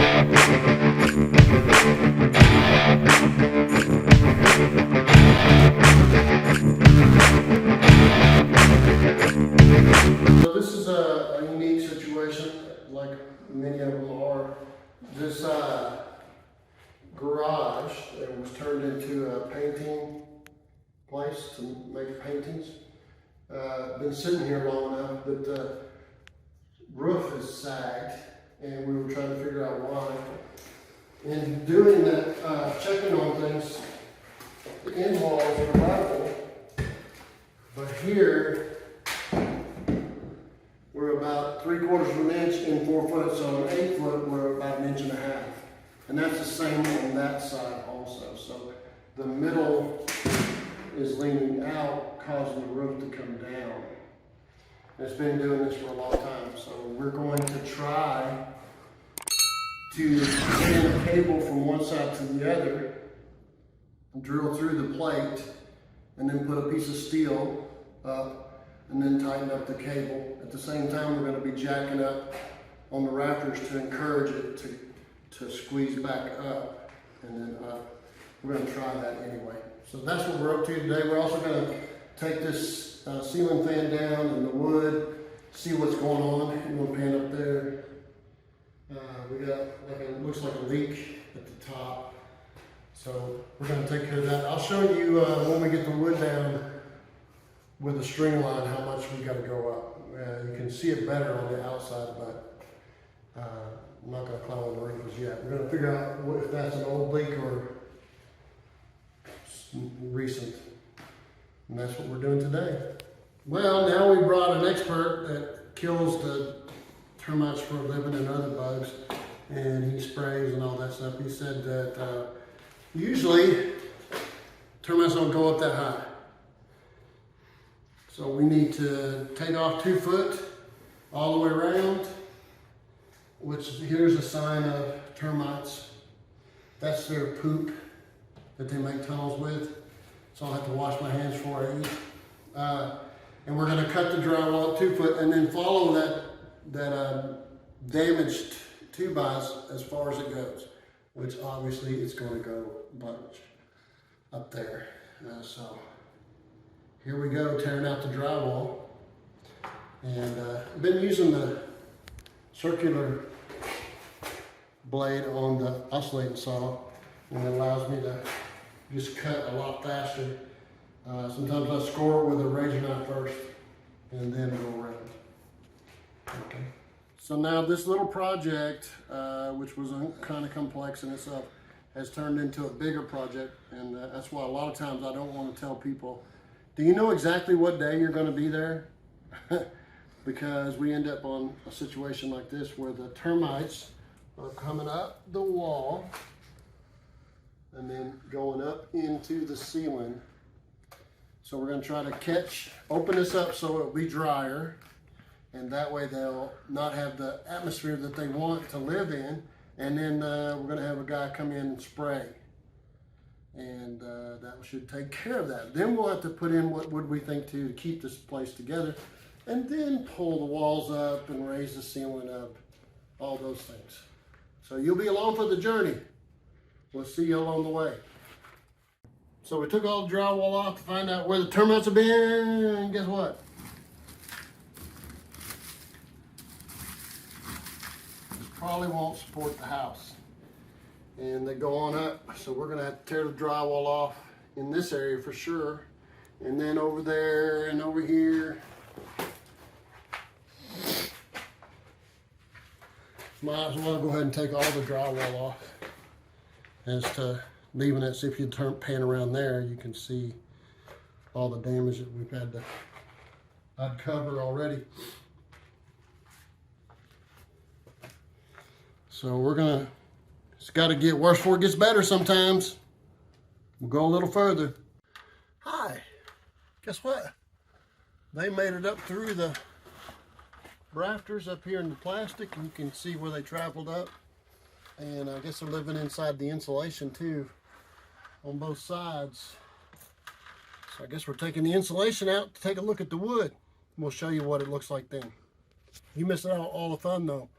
So this is a unique situation, like many of them are. This garage that was turned into a painting place to make paintings. Been sitting here long enough, but the roof is sagged, and we were trying to figure out why. In doing that, checking on things, the end walls are level, but here we're about 3/4 of an inch in 4 foot, so on 8 foot we're about 1.5 inches. And that's the same on that side also. So the middle is leaning out, causing the roof to come down. And it's been doing this for a long time, so we're going to try to extend the cable from one side to the other, drill through the plate, and then put a piece of steel up, and then tighten up the cable. At the same time, we're going to be jacking up on the rafters to encourage it to squeeze back up, and then up. We're going to try that anyway. So that's what we're up to today. We're also going to take this ceiling fan down and the wood, see what's going on. We're going to pan up there. We got looks like a leak at the top. So we're going to take care of that. I'll show you when we get the wood down with a string line how much we got to go up. You can see it better on the outside, but I'm not going to climb on the wrinkles yet. We're going to figure out if that's an old leak or recent. And that's what we're doing today. Well, now we brought an expert that kills the termites for a living and other bugs, and he sprays and all that stuff. He said that usually termites don't go up that high. So we need to take off 2 foot all the way around, which here's a sign of termites. That's their poop that they make tunnels with. So I'll have to wash my hands before I eat. And we're gonna cut the drywall at 2 foot and then follow that damaged 2x as far as it goes, which obviously it's gonna go a bunch up there. So here we go, tearing out the drywall. And I've been using the circular blade on the oscillating saw, and it allows me to just cut a lot faster. Sometimes I score it with a razor knife first and then go around. Okay. So now this little project, which was kind of complex in itself, has turned into a bigger project, and that's why a lot of times I don't want to tell people, do you know exactly what day you're going to be there? Because we end up on a situation like this where the termites are coming up the wall and then going up into the ceiling. So we're going to try to open this up so it'll be drier, and that way they'll not have the atmosphere that they want to live in. And then we're going to have a guy come in and spray, and that should take care of that. Then we'll have to put in what would we think to keep this place together, and then pull the walls up and raise the ceiling up, all those things. So you'll be along for the journey. We'll see you along the way. So we took all the drywall off to find out where the termites have been, and guess what? This probably won't support the house. And they go on up, so we're gonna have to tear the drywall off in this area for sure. And then over there and over here. Might as well go ahead and take all the drywall off as to leaving it. See, if you pan around there, you can see all the damage that we've had to uncover already. So we're gonna, it's gotta get worse before it gets better sometimes. We'll go a little further. Hi, guess what? They made it up through the rafters up here in the plastic, and you can see where they traveled up. And I guess they're living inside the insulation too on both sides. So I guess we're taking the insulation out to take a look at the wood. We'll show you what it looks like then. You missed out all the fun though.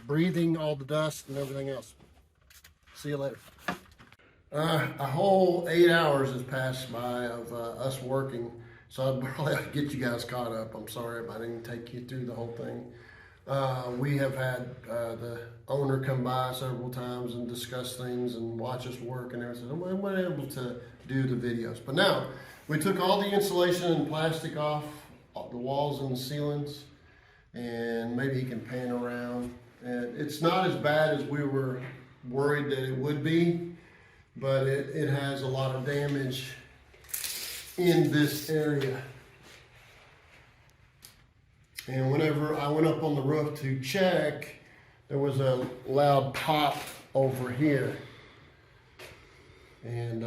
breathing all the dust and everything else. See you later. A whole 8 hours has passed by of us working, so I'd probably have to get you guys caught up. I'm sorry if I didn't take you through the whole thing. We have had the owner come by several times and discuss things and watch us work and everything. So we weren't able to do the videos. But now, we took all the insulation and plastic off the walls and the ceilings, and maybe he can pan around. And it's not as bad as we were worried that it would be, but it has a lot of damage in this area. And whenever I went up on the roof to check, there was a loud pop over here. And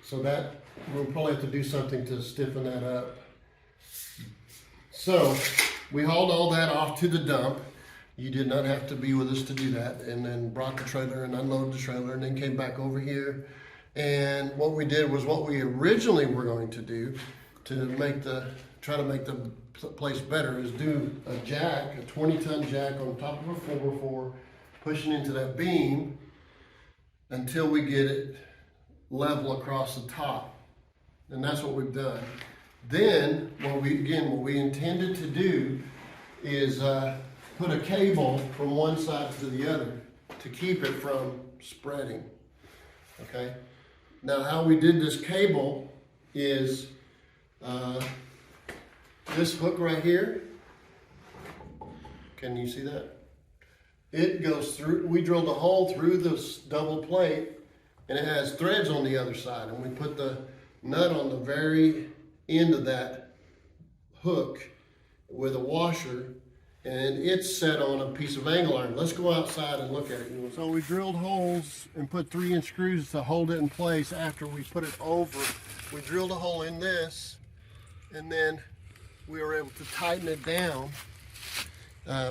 so that, we'll probably have to do something to stiffen that up. So we hauled all that off to the dump. You did not have to be with us to do that. And then brought the trailer and unloaded the trailer and then came back over here. And what we did was what we originally were going to do to try to make the place better is do a jack, a 20-ton jack on top of a 4x4, pushing into that beam until we get it level across the top. And that's what we've done. Then, what we intended to do is put a cable from one side to the other to keep it from spreading, okay? Now, how we did this cable is this hook right here. Can you see that? It goes through, we drilled a hole through this double plate, and it has threads on the other side, and we put the nut on the very end of that hook with a washer, and it's set on a piece of angle iron. Let's go outside and look at it. So we drilled holes and put 3-inch screws to hold it in place after we put it over. We drilled a hole in this, and then we were able to tighten it down.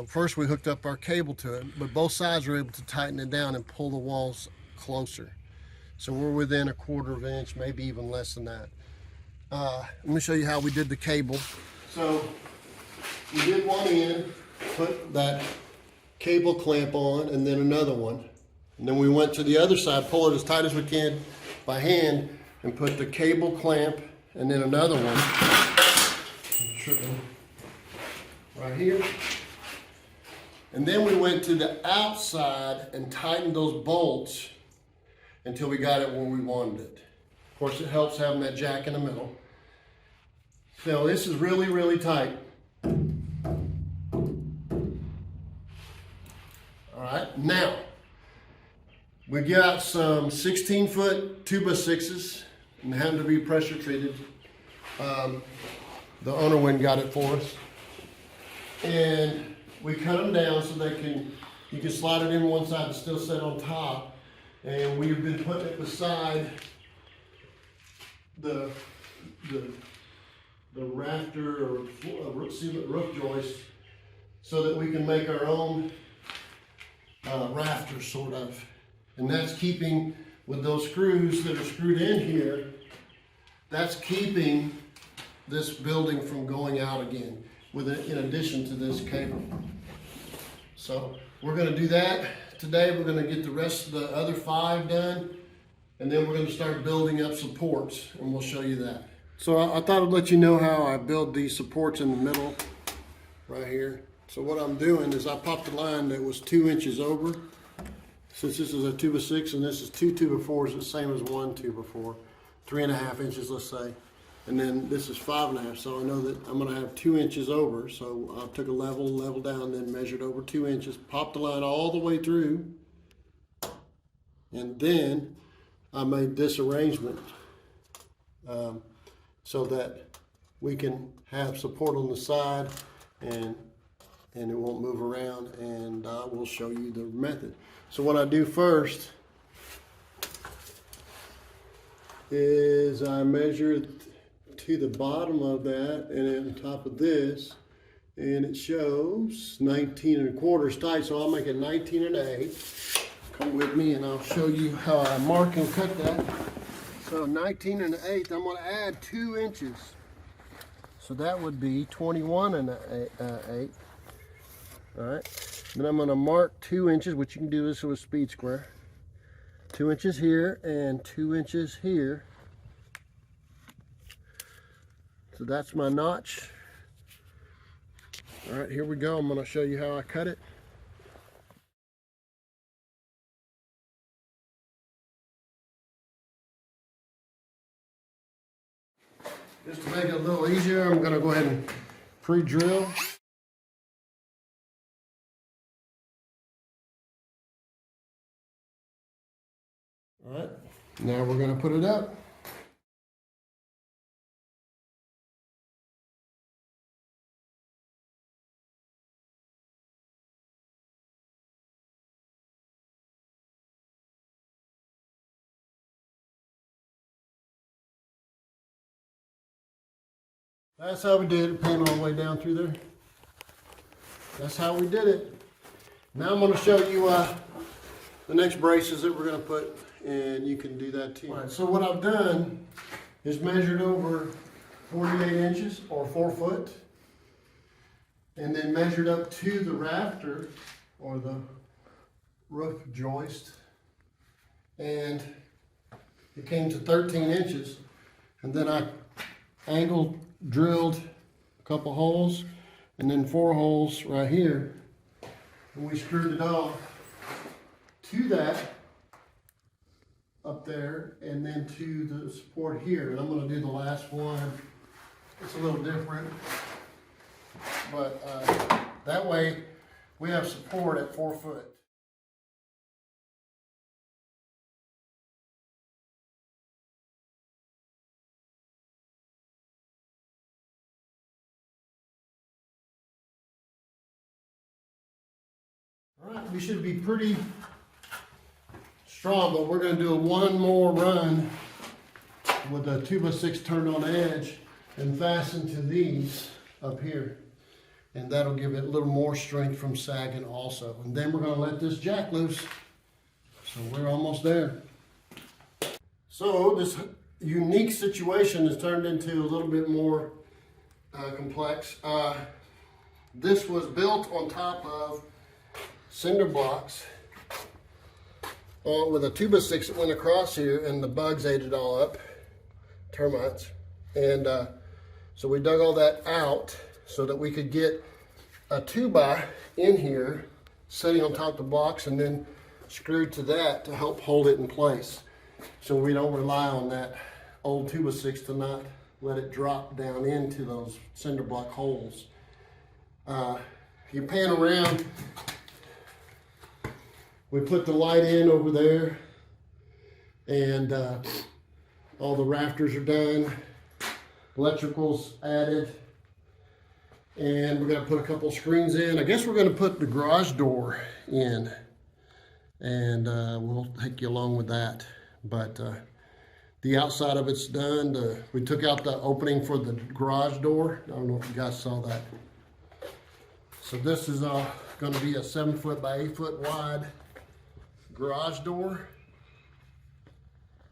First we hooked up our cable to it, but both sides were able to tighten it down and pull the walls closer. So we're within a 1/4 inch, maybe even less than that. Let me show you how we did the cable. So we did one end, put that cable clamp on, and then another one. And then we went to the other side, pull it as tight as we can by hand, and put the cable clamp, and then another one. Right here. And then we went to the outside and tightened those bolts until we got it where we wanted it. Of course, it helps having that jack in the middle. So this is really, really tight. All right, now we got some 16-foot 2x6s, and they happen to be pressure treated. The owner went and got it for us, and we cut them down so you can slide it in one side and still sit on top. And we've been putting it beside the rafter or roof joist so that we can make our own rafters, sort of. And that's keeping, with those screws that are screwed in here, that's keeping this building from going out again, in addition to this cable. So we're going to do that today. We're going to get the rest of the other 5 done, and then we're going to start building up supports, and we'll show you that. So I thought I'd let you know how I build these supports in the middle right here. So what I'm doing is I popped a line that was 2 inches over. Since this is a 2x6 and this is 2 2x4s, the same as 1 2x4, 3.5 inches, let's say. And then this is 5.5, so I know that I'm going to have 2 inches over. So I took a level down, then measured over 2 inches, popped the line all the way through, and then I made this arrangement so that we can have support on the side and it won't move around, and I will show you the method. So what I do first is I measure to the bottom of that and on top of this, and it shows 19.25 tight, so I'll make it 19.125. Come with me and I'll show you how I mark and cut that. So 19.125, I'm going to add 2 inches. So that would be 21.125. All right, then I'm gonna mark 2 inches, which you can do this with a speed square. 2 inches here and 2 inches here. So that's my notch. All right, here we go. I'm gonna show you how I cut it. Just to make it a little easier, I'm gonna go ahead and pre-drill. All right, now we're gonna put it up. That's how we did it, paint all the way down through there. That's how we did it. Now I'm going to show you the next braces that we're going to put, and you can do that too. All right, so what I've done is measured over 48 inches or 4 foot, and then measured up to the rafter or the roof joist, and it came to 13 inches, and then I angled, drilled a couple holes, and then 4 holes right here, and we screwed it off to that up there, and then to the support here. And I'm going to do the last one. It's a little different, but that way we have support at 4 foot. All right, we should be pretty strong, but we're going to do one more run with the 2x6 turned on edge and fasten to these up here. And that'll give it a little more strength from sagging also. And then we're going to let this jack loose. So we're almost there. So this unique situation has turned into a little bit more complex. This was built on top of cinder blocks with a 2x6 that went across here, and the bugs ate it all up, termites. And so we dug all that out so that we could get a 2x in here sitting on top of the blocks, and then screwed to that to help hold it in place. So we don't rely on that old 2x6 to not let it drop down into those cinder block holes. You pan around, we put the light in over there, and all the rafters are done, electrical's added, and we're going to put a couple screens in. I guess we're going to put the garage door in, and we'll take you along with that. But the outside of it's done. We took out the opening for the garage door. I don't know if you guys saw that. So this is going to be a 7 foot by 8 foot wide garage door,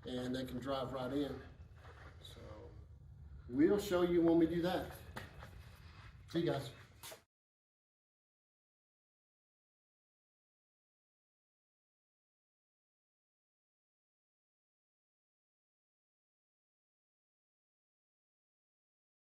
and they can drive right in. So we'll show you when we do that. See you guys.